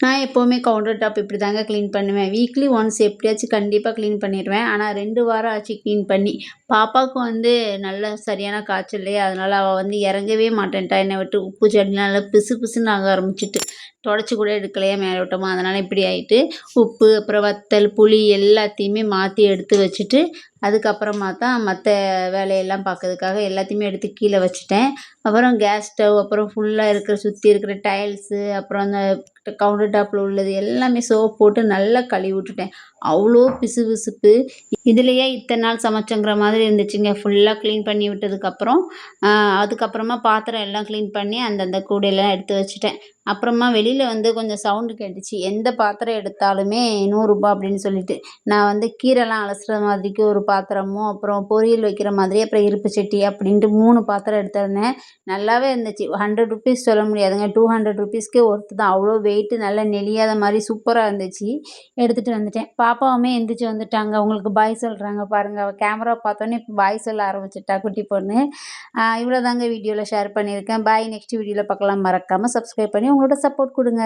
நான் எப்பவுமே counter top இப்படிதாங்க கிளீன் பண்ணுவேன். வீக்லி ஒன்ஸ் எப்படியாச்சும் கண்டிப்பா கிளீன் பண்ணிருவேன். ஆனா 2 வாரம் ஆச்சு கிளீன் பண்ணி. பாப்பாவுக்கு வந்து நல்ல சரியான காய்ச்சல் இல்லையா, அதனால அவ வந்து இறங்கவே மாட்டேன்ட்டா என்னை விட்டு. உப்பு சட்னிலாம் நல்லா பிசு பிசுன்னு ஆக ஆரம்பிச்சுட்டு. தொடச்சு கூட எடுக்கலையா மேலோட்டமா. அதனால இப்படி ஆயிட்டு. உப்பு, அப்புறம் வத்தல், புளி எல்லாத்தையுமே மாத்தி எடுத்து வச்சுட்டு, அதுக்கப்புறமா தான் மத்த வேலையெல்லாம் பார்க்கறதுக்காக எல்லாத்தையுமே எடுத்து கீழ வச்சுட்டேன். அப்புறம் கேஸ் ஸ்டவ், அப்புறம் ஃபுல்லா இருக்கிற சுத்தி இருக்கிற டைல்ஸு, அப்புறம் அந்த கவுண்டர் டாப்ல உள்ளது எல்லாமே சோப் போட்டு நல்லா கழுவி விட்டுட்டேன். அவ்வளோ பிசுபிசுப்பு. இதுலயே இத்தன நாள் சமைச்சோங்கிற மாதிரி இருந்துச்சுங்க. ஃபுல்லா கிளீன் பண்ணி விட்டதுக்கப்புறம், அதுக்கப்புறமா பாத்திரம் எல்லாம் கிளீன் பண்ணி அந்தந்த கூடையெல்லாம் எடுத்து வச்சுட்டேன். அப்புறமா வெளியில வந்து கொஞ்சம் சவுண்டு கேட்டுச்சு. எந்த பாத்திரம் எடுத்தாலுமே ரூ. 100 அப்படின்னு சொல்லிட்டு. நான் வந்து கீரைலாம் அலசுற மாதிரிக்கு ஒரு பாத்திரமும், அப்புறம் பொரியல் வைக்கிற மாதிரி, அப்புறம் இருப்பு சட்டி அப்படின்ட்டு 3 பாத்திரம் எடுத்திருந்தேன். நல்லாவே இருந்துச்சு. ₹100 சொல்ல முடியாதுங்க. ₹200க்கே ஒர்த்து தான். அவ்வளோ வெயிட்டு நல்லா நெளியாத மாரி சூப்பரா இருந்துச்சு. எடுத்துட்டு வந்துட்டேன். பாப்பாவுமே எந்திரிச்சு வந்துட்டாங்க. அவங்களுக்கு பாய் சொல்றாங்க பாருங்க. அவ கேமரா பார்த்தோனே இப்ப பாய் சொல்ல ஆரம்பிச்சுட்டா குட்டி பொண்ணு. இவ்வளோதாங்க வீடியோல ஷேர் பண்ணியிருக்கேன். பாய். நெக்ஸ்ட் வீடியோல பார்க்கலாம். மறக்காம சப்ஸ்கிரைப் பண்ணி உங்களோட சப்போர்ட் குடுங்க.